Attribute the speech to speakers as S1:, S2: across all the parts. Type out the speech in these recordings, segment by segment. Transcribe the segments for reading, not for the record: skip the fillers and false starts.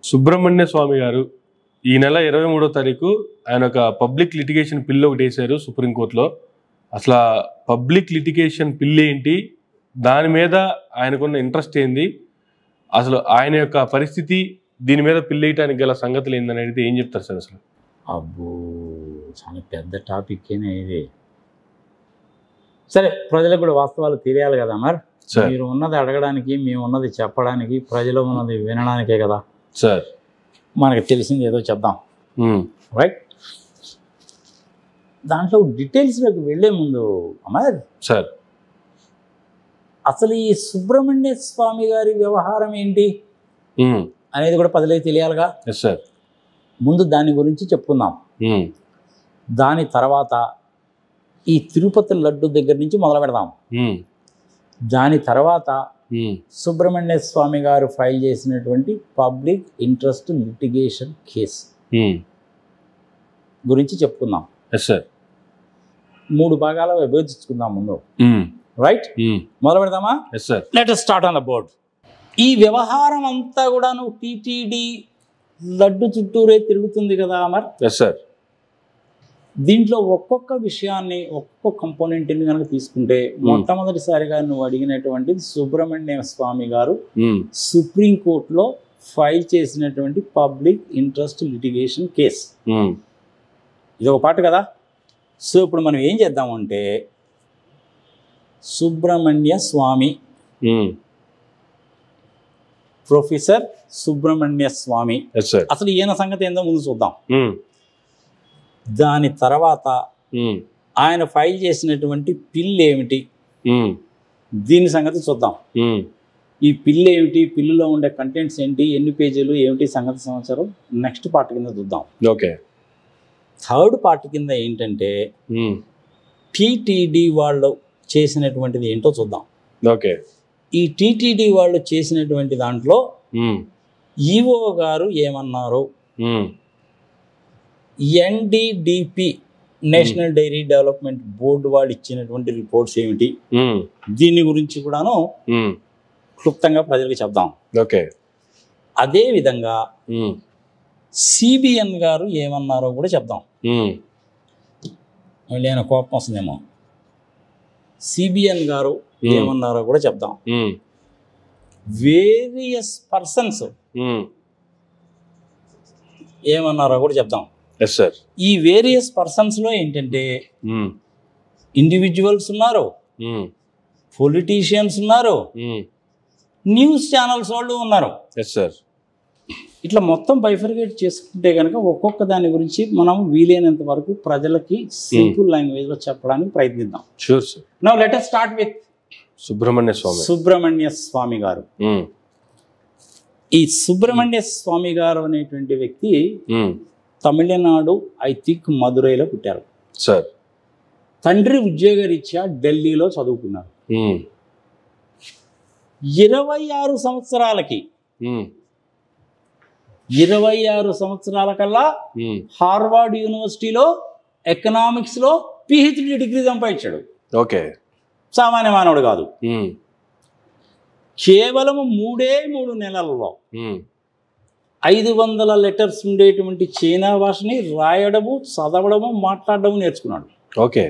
S1: సుబ్రహ్మణ్య స్వామి గారు ఈ నెల 23వ తారీఖు ఆయన ఒక పబ్లిక్ లిటిగేషన్ పిల్ ఒకటి వేశారు సుప్రీంకోర్టులో. అసలు పబ్లిక్ లిటిగేషన్ పిల్ ఏంటి, దాని మీద ఆయనకున్న ఇంట్రెస్ట్ ఏంది, అసలు ఆయన యొక్క పరిస్థితి, దీని మీద పిల్ వేయడానికి గల సంగతులు ఏందని అడిగితే ఏం చెప్తారు సార్? అసలు
S2: అబ్బో చాలా పెద్ద టాపిక్కేనే ఇది. సరే, ప్రజలకు కూడా వాస్తవాలు తెలియాలి కదా. మరి మీరు ఉన్నది అడగడానికి, మేము ఉన్నది చెప్పడానికి, ప్రజలు ఉన్నది వినడానికే కదా
S1: సార్.
S2: మనకు తెలిసింది ఏదో చెప్దాం, రైట్? దాంట్లో డీటెయిల్స్లోకి వెళ్ళే ముందు అమర్
S1: సార్,
S2: అసలు ఈ సుబ్రహ్మణ్య స్వామి గారి వ్యవహారం ఏంటి అనేది కూడా ప్రజలకి తెలియాలిగా.
S1: సార్,
S2: ముందు దాని గురించి చెప్పుకుందాం. దాని తర్వాత ఈ తిరుపతి లడ్డు దగ్గర నుంచి మొదలు పెడదాం. దాని తర్వాత సుబ్రహ్మణ్య స్వామి గారు ఫైల్ చేసినటువంటి పబ్లిక్ ఇంట్రెస్ట్ లిటిగేషన్ కేసు గురించి చెప్పుకుందాం. మూడు భాగాలు విభజించుకుందాం ముందు, రైట్? మొదలు పెడదామా? Let us start on the board. ఈ వ్యవహారం అంతా కూడా టీటీడీ లడ్డు చుట్టూరే తిరుగుతుంది కదా అమర్.
S1: సార్,
S2: దీంట్లో ఒక్కొక్క విషయాన్ని, ఒక్కొక్క కంపోనెంట్ని కనుక తీసుకుంటే, మొట్టమొదటిసారిగా నువ్వు అడిగినటువంటి సుబ్రహ్మణ్య స్వామి గారు సుప్రీంకోర్టులో ఫైల్ చేసినటువంటి పబ్లిక్ ఇంట్రెస్ట్ లిటిగేషన్ కేస్, ఇది ఒక పార్ట్ కదా. సో ఇప్పుడు మనం ఏం చేద్దామంటే, సుబ్రహ్మణ్య స్వామి, ప్రొఫెసర్ సుబ్రహ్మణ్య స్వామి, అసలు ఈయన సంగతి ఏందో ముందు చూద్దాం. దాని తర్వాత ఆయన ఫైల్ చేసినటువంటి పిల్ ఏమిటి, దీని సంగతి చూద్దాం. ఈ పిల్ ఏమిటి, పిల్లులో ఉండే కంటెంట్స్ ఏంటి, ఎన్ని పేజీలు ఏమిటి సంగతి సమాచారం నెక్స్ట్ పార్ట్ కింద చూద్దాం.
S1: ఓకే.
S2: థర్డ్ పార్ట్ కింద ఏంటంటే టీటీడీ వాళ్ళు చేసినటువంటిది ఏంటో చూద్దాం.
S1: ఓకే.
S2: ఈ టీటీడీ వాళ్ళు చేసినటువంటి దాంట్లో ఈఓ గారు ఏమన్నారు, NDDP national dairy development board వాళ్ళు ఇచ్చినటువంటి రిపోర్ట్స్ ఏమిటి, దీని గురించి కూడాను క్లుప్తంగా ప్రజలకు చెప్దాం.
S1: ఓకే.
S2: అదే విధంగా సిబిఎన్ గారు ఏమన్నారో కూడా చెప్దాం. మళ్ళీ ఆయన కోపం వస్తుందేమో. సిబిఎన్ గారు ఏమన్నారో కూడా చెప్దాం. వేరియస్ పర్సన్స్ ఏమన్నారో కూడా చెప్దాం. ఈ వేరియస్ పర్సన్స్లో ఏంటంటే ఇండివిజువల్స్ ఉన్నారు, పొలిటీషియన్స్ ఉన్నారు, న్యూస్ ఛానల్స్ వాళ్ళు ఉన్నారు. ఇట్లా మొత్తం బైఫర్గేట్ చేసుకుంటే కనుక ఒక్కొక్క దాని గురించి మనం వీలైనంత వరకు ప్రజలకి సింపుల్ లాంగ్వేజ్లో చెప్పడానికి ప్రయత్నిద్దాం. Now let us start with Subrahmanya Swamy garu. ఈ సుబ్రహ్మణ్య స్వామి గారు అనేటువంటి వ్యక్తి తమిళనాడు, ఐ థింక్ మదురైలో పుట్టారు. తండ్రి ఉద్యోగరీత్యా ఢిల్లీలో చదువుకున్నారు. 26 సంవత్సరాలకి 26 సంవత్సరాల కల్లా హార్వర్డ్ యూనివర్సిటీలో ఎకనామిక్స్లో పిహెచ్డి డిగ్రీ సంపాదించాడు.
S1: ఓకే.
S2: సామాన్య మానవుడు కాదు. కేవలం 3 నెలల్లో 500 లెటర్స్ ఉండేటువంటి చైనా భాషని రాయడము, చదవడము, మాట్లాడడము నేర్చుకున్నాడు.
S1: ఓకే.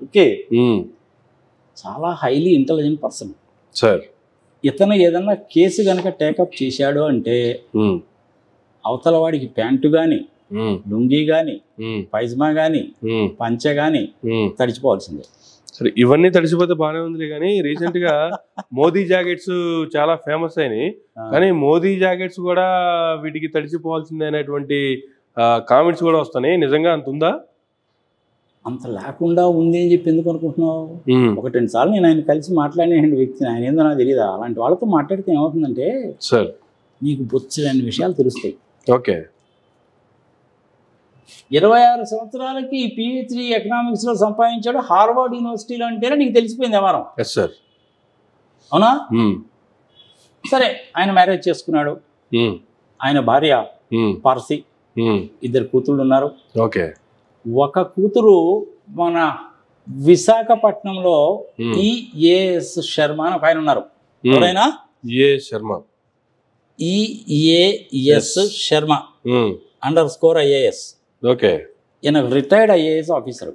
S2: ఓకే. చాలా హైలీ ఇంటెలిజెంట్ పర్సన్
S1: సార్.
S2: ఇతను ఏదన్నా కేసు కనుక టేకప్ చేశాడు అంటే అవతల వాడికి ప్యాంటు కానీ, లుంగీ కానీ, పైజమా కానీ, పంచ కానీ తడిచిపోవాల్సిందే.
S1: సరే, ఇవన్నీ తడిచిపోతే బాగానే ఉంది కానీ రీసెంట్ గా మోదీ జాకెట్స్ చాలా ఫేమస్ అయినాయి. కానీ మోదీ జాకెట్స్ కూడా వీటికి తడిచిపోవాల్సిందే అనేటువంటి కామెంట్స్ కూడా వస్తున్నాయి. నిజంగా అంత ఉందా?
S2: అంత లేకుండా ఉంది అని చెప్పి ఎందుకు అనుకుంటున్నావు? 1-2 సార్లు నేను ఆయన కలిసి మాట్లాడిన వ్యక్తిని, ఆయన ఏందో నాకు తెలియదా. అలాంటి వాళ్ళతో మాట్లాడితే ఏమవుతుందంటే
S1: సార్
S2: నీకు బొచ్చని విషయాలు తెలుస్తాయి.
S1: ఓకే.
S2: 26 సంవత్సరాలకి పిహెచ్డి ఎకనామిక్స్లో సంపాదించాడు హార్వర్డ్ యూనివర్సిటీలో అంటేనే నీకు తెలిసిపోయింది వ్యవహారం. అవునా? సరే, ఆయన మ్యారేజ్ చేసుకున్నాడు. ఆయన భార్య పార్సీ, 2 కూతుళ్ళు ఉన్నారు.
S1: ఓకే.
S2: ఒక కూతురు మన విశాఖపట్నంలో ఈఏఎస్ శర్మ అని ఒక ఆయన ఉన్నారు. ఎవరైనా
S1: A Sharma
S2: EAS Sharma _IAS.
S1: Okay.
S2: ఈయన రిటైర్డ్ IAS ఆఫీసర్.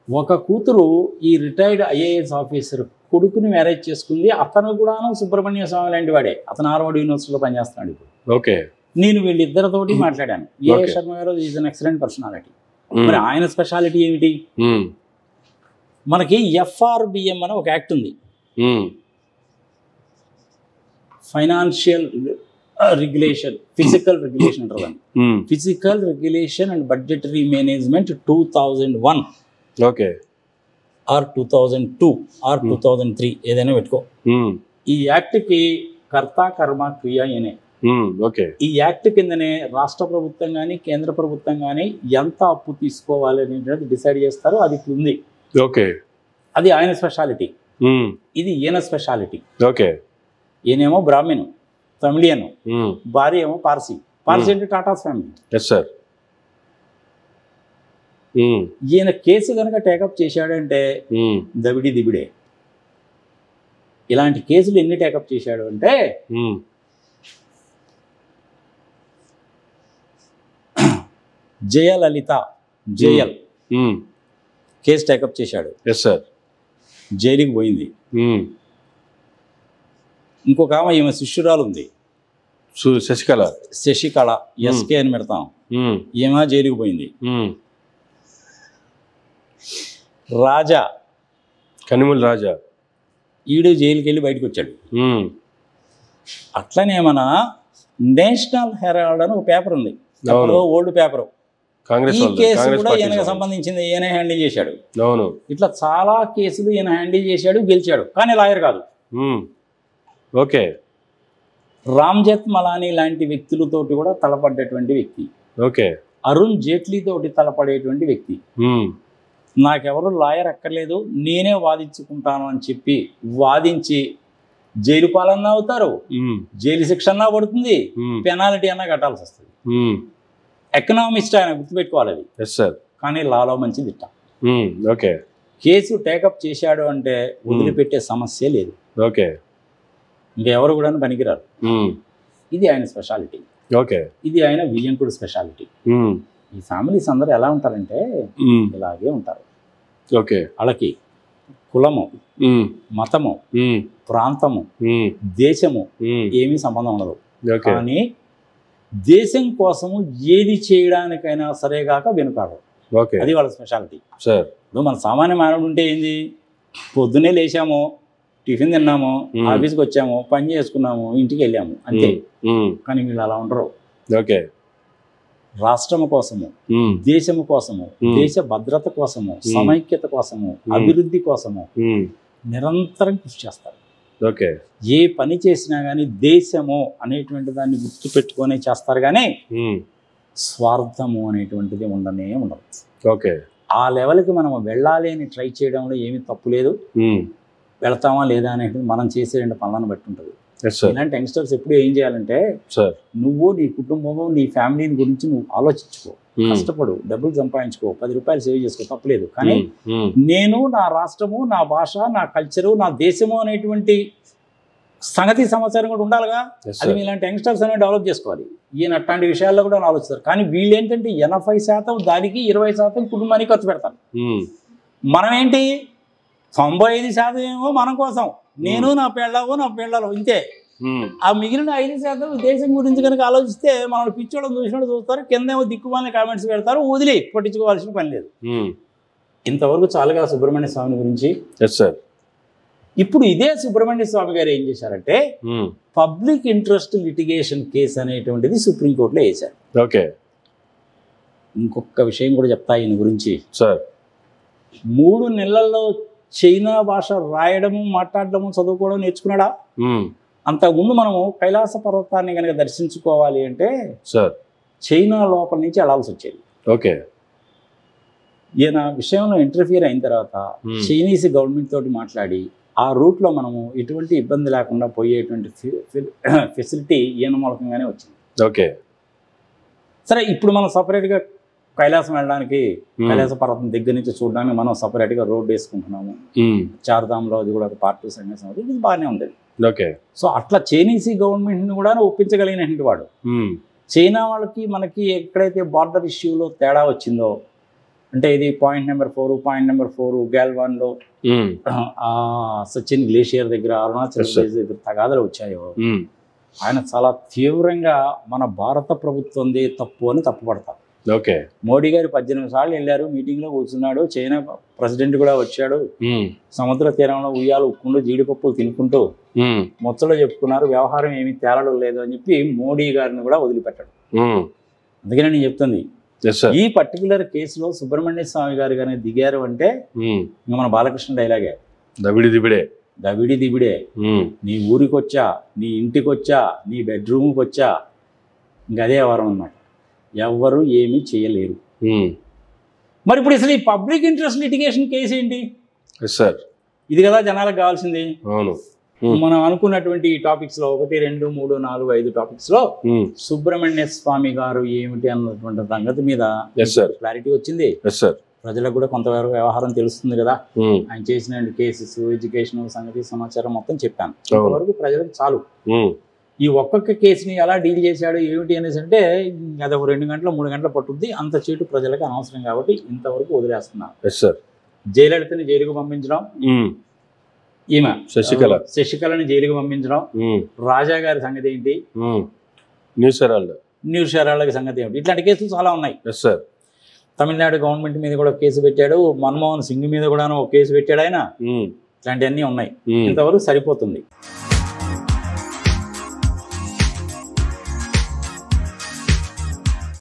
S2: ఒక కూతురు ఈ రిటైర్డ్ IAS ఆఫీసర్ కొడుకుని మ్యారేజ్ చేసుకుంది. అతను కూడా సుబ్రహ్మణ్య స్వామి లాంటి వాడే. అతను హార్వర్డ్ యూనివర్సిటీలో పనిచేస్తున్నాడు ఇప్పుడు.
S1: ఓకే.
S2: నేను వీళ్ళిద్దరితోటి మాట్లాడాను. EAS శర్మ గారు ఈజ్ అన్ ఎక్సలెంట్ పర్సనాలిటీ. మరి ఆయన స్పెషాలిటీ ఏమిటి? మనకి FRBM అని ఒక యాక్ట్ ఉంది, ఫైనాన్షియల్ రెగ్యులేషన్, ఫిజికల్ రెగ్యులేషన్ అంటారు దాన్ని. Physical regulation and budgetary management 2001
S1: okay
S2: or 2002 or 2003 ఏదైనా పెట్టుకో. ఈ యాక్ట్కి కర్త కర్మ క్రియ ఈయనే.
S1: ఓకే.
S2: ఈ యాక్ట్ కిందనే రాష్ట్ర ప్రభుత్వం కానీ కేంద్ర ప్రభుత్వం కానీ ఎంత అప్పు తీసుకోవాలి అనేది డిసైడ్ చేస్తారు. అది ఇప్పుడు ఉంది.
S1: ఓకే.
S2: అది ఆయన స్పెషాలిటీ. ఇది ఈయన స్పెషాలిటీ.
S1: ఓకే.
S2: ఈయనేమో బ్రాహ్మణు, తమిళియను, భార్య ఏమో పార్సీ. పార్సీ అంటే టాటాస్ ఫ్యామిలీ.
S1: Yes sir.
S2: ఈయన కేసు కనుక టేకప్ చేశాడంటే దబిడి దిబిడే. ఇలాంటి కేసులు ఎన్ని టేకప్ చేశాడు అంటే జయలలిత జేఎల్ కేసు టేకప్ చేశాడు.
S1: Yes sir.
S2: జైలుకి పోయింది. ఇంకొక ఆమె ఈమె శిష్యురాలు ఉంది, శశికళ SK అని పెడతాం. ఈమె జైలుకి పోయింది. రాజా,
S1: కనిముల రాజా,
S2: ఈడు జైలుకి వెళ్ళి బయటకు వచ్చాడు. అట్లనే మన నేషనల్ హెరాల్డ్ అని ఒక పేపర్ ఉంది, ఓల్డ్ పేపర్. ఈ కేసు కూడా ఈయనకు సంబంధించింది, ఈయన హ్యాండిల్ చేశాడు. ఇట్లా చాలా కేసులు ఈయన హ్యాండిల్ చేశాడు, గెలిచాడు. కానీ లాయర్ కాదు.
S1: ఓకే.
S2: రామ్ జెత్మలానీ లాంటి వ్యక్తులతోటి కూడా తలపడ్డటువంటి వ్యక్తి.
S1: ఓకే.
S2: అరుణ్ జైట్లీ తోటి తలపడేటువంటి వ్యక్తి. నాకెవరు లాయర్ అక్కర్లేదు, నేనే వాదించుకుంటాను అని చెప్పి వాదించి జైలు పాలన్నా అవుతారు, జైలు శిక్ష అన్నా పడుతుంది, పెనాల్టీ అన్నా కట్టాల్సి వస్తుంది. ఎకనామిస్ట్ ఆయన గుర్తుపెట్టుకోవాలి అది. కానీ లాలో మంచి దిట్ట.
S1: ఓకే.
S2: కేసు టేకప్ చేశాడు అంటే వదిలిపెట్టే సమస్య లేదు.
S1: ఓకే.
S2: ఇంకెవరు కూడా పనికిరారు. ఇది ఆయన స్పెషాలిటీ.
S1: ఓకే.
S2: ఇది ఆయన వియ్యంకుడు స్పెషాలిటీ. ఈ ఫ్యామిలీస్ అందరూ ఎలా ఉంటారంటే ఇలాగే ఉంటారు.
S1: ఓకే.
S2: వాళ్ళకి కులము, మతము, ప్రాంతము, దేశము ఏమీ సంబంధం ఉండదు. కానీ దేశం కోసము ఏది చేయడానికైనా సరేగాక వెనుకాడు. అది వాళ్ళ స్పెషాలిటీ. ఇప్పుడు మన సామాన్య మానవుడు ఉంటే ఏంది, పొద్దున్నే లేచాము, టిఫిన్ తిన్నాము, ఆఫీస్కి వచ్చాము, పని చేసుకున్నాము, ఇంటికి వెళ్ళాము, అంతే. కానీ వీళ్ళు అలా ఉండరు.
S1: ఓకే.
S2: రాష్ట్రము కోసము, దేశము కోసము, దేశ భద్రత కోసము, సమైక్యత కోసము, అభివృద్ధి కోసము నిరంతరం కృషి చేస్తారు.
S1: ఓకే.
S2: ఏ పని చేసినా కానీ దేశము అనేటువంటి దాన్ని గుర్తు పెట్టుకొని చేస్తారు, కానీ స్వార్థము అనేటువంటిది ఉండనే ఉండదు.
S1: ఓకే.
S2: ఆ లెవెల్కి మనం వెళ్ళాలి అని ట్రై చేయడంలో ఏమీ తప్పు లేదు. వెళ్తామా లేదా అనేది మనం చేసే రెండు పనులను బట్టి ఉంటుంది. ఇలాంటి యంగ్స్టర్స్ ఎప్పుడు ఏం చేయాలంటే, నువ్వు నీ కుటుంబము నీ ఫ్యామిలీని గురించి నువ్వు ఆలోచించుకో, కష్టపడు, డబ్బులు సంపాదించుకో, 10 రూపాయలు సేవ్ చేసుకో, తప్పలేదు. కానీ నేను నా రాష్ట్రము, నా భాష, నా కల్చరు, నా దేశము అనేటువంటి సంగతి సమాచారం కూడా ఉండాలిగా. అది ఇలాంటి యంగ్స్టర్స్ అనేవి డెవలప్ చేసుకోవాలి. ఈయన అట్లాంటి విషయాల్లో కూడా ఆలోచిస్తారు. కానీ వీళ్ళు ఏంటంటే 80% దానికి 20% కుటుంబానికి ఖర్చు పెడతారు. మనం ఏంటి 95% ఏమో మన కోసం, నేను నా పిల్లలు ఇంతే. ఆ మిగిలిన 5% దేశం గురించి కనుక ఆలోచిస్తే మనం పిచ్చోడం చూసినట్టు చూస్తారు, కిందేమో దిక్కుమాలని కామెంట్స్ పెడతారు, వదిలి పట్టించుకోవాల్సిన పని లేదు. ఇంతవరకు చాలుగా సుబ్రహ్మణ్య స్వామి గురించి. ఇప్పుడు ఇదే సుబ్రహ్మణ్య స్వామి గారు ఏం చేశారంటే, పబ్లిక్ ఇంట్రెస్ట్ లిటిగేషన్ కేసు అనేటువంటిది సుప్రీంకోర్టులో వేశారు.
S1: ఓకే.
S2: ఇంకొక విషయం కూడా చెప్తా ఈయన గురించి. 3 నెలల్లో చైనా భాష రాయడము, మాట్లాడడము, చదువుకోవడం నేర్చుకున్నాడా? అంతకుముందు మనము కైలాస పర్వతాన్ని కనుక దర్శించుకోవాలి అంటే చైనా లోపల నుంచి వెళ్ళాల్సి వచ్చేది.
S1: ఓకే.
S2: ఈయన విషయంలో ఇంటర్ఫియర్ అయిన తర్వాత చైనీస్ గవర్నమెంట్ తోటి మాట్లాడి ఆ రూట్లో మనము ఎటువంటి ఇబ్బంది లేకుండా పోయేటువంటి ఫెసిలిటీ ఈయన మూలకంగానే వచ్చింది.
S1: ఓకే.
S2: సరే, ఇప్పుడు మనం సపరేట్గా కైలాసం వెళ్ళడానికి, కైలాస పర్వతం దగ్గర నుంచి చూడడానికి మనం సపరేట్గా రోడ్డు వేసుకుంటున్నాము. చార్ధామ్లో అది కూడా ఒక పార్ట్ 2 సంగతి, ఇది బాగానే ఉంది.
S1: ఓకే.
S2: సో అట్లా చైనీస్ గవర్నమెంట్ని కూడా ఒప్పించగలిగినటువంటి వాడు. చైనా వాళ్ళకి మనకి ఎక్కడైతే బార్డర్ ఇష్యూలో తేడా వచ్చిందో, అంటే ఇది పాయింట్ నెంబర్ 4 గాల్వాన్లో సచిన్ గ్లేషియర్ దగ్గర, అరుణాచల్ ప్రదేశ్ దగ్గర తగాదలు వచ్చాయో, ఆయన చాలా తీవ్రంగా మన భారత ప్రభుత్వందే తప్పు అని తప్పుపడతారు.
S1: ఓకే.
S2: మోడీ గారు 18 సార్లు వెళ్ళారు, మీటింగ్లో కూర్చున్నాడు, చైనా ప్రెసిడెంట్ కూడా వచ్చాడు, సముద్ర తీరంలో ఉయ్యాలు ఉక్కుంటూ జీడిపప్పులు తినుకుంటూ ముచ్చలో చెప్పుకున్నారు, వ్యవహారం ఏమీ తేలడం లేదు అని చెప్పి మోడీ గారిని కూడా వదిలిపెట్టాడు. అందుకనే నేను చెప్తుంది, ఈ పర్టికులర్ కేసులో సుబ్రహ్మణ్య స్వామి గారు కానీ దిగారు అంటే ఇంకా మన బాలకృష్ణ డైలాగే, దవిడి దివిడే. నీ ఊరికి వచ్చా, నీ ఇంటికి వచ్చా, నీ బెడ్రూమ్కి వచ్చా, ఇంకా అదే వ్యవహారం అన్నమాట. ఎవ్వరు ఏమీ చేయలేరు. మరి ఇప్పుడు అసలు ఈ పబ్లిక్ ఇంట్రెస్ట్ లిటిగేషన్ కేసు ఏంటి? ఇది కదా జనాలకు కావాల్సింది. మనం అనుకున్నటువంటి ఈ టాపిక్స్ లో 1, 2, 3, 4, 5 టాపిక్స్ లో సుబ్రహ్మణ్య స్వామి గారు ఏమిటి అన్నటువంటి సంగతి మీద క్లారిటీ వచ్చింది. ప్రజలకు కూడా కొంతవరకు వ్యవహారం తెలుస్తుంది కదా. ఆయన చేసిన కేసెస్, ఎడ్యుకేషన్ సంగతి సమాచారం మొత్తం చెప్పాను. ఇంతవరకు ప్రజలకు చాలు. ఈ ఒక్కొక్క కేసుని ఎలా డీల్ చేశాడు ఏమిటి అనేసి అంటే అది ఒక 2 గంటలు 3 గంటలు పట్టుద్ది. అంత చేటు ప్రజలకు అనవసరం కాబట్టి ఇంతవరకు వదిలేస్తున్నారు. జయలలితని జైలుకు పంపించడం, ఈమె శశికళని జైలుకు పంపించడం, రాజా గారి సంగతి ఏంటి, న్యూస్ హెరాల్డ్ సంగతి ఏమిటి, ఇట్లాంటి కేసులు చాలా ఉన్నాయి. తమిళనాడు గవర్నమెంట్ మీద కూడా కేసు పెట్టాడు, మన్మోహన్ సింగ్ మీద కూడా ఒక కేసు పెట్టాడు ఆయన. ఇట్లాంటివన్నీ ఉన్నాయి. ఇంతవరకు సరిపోతుంది.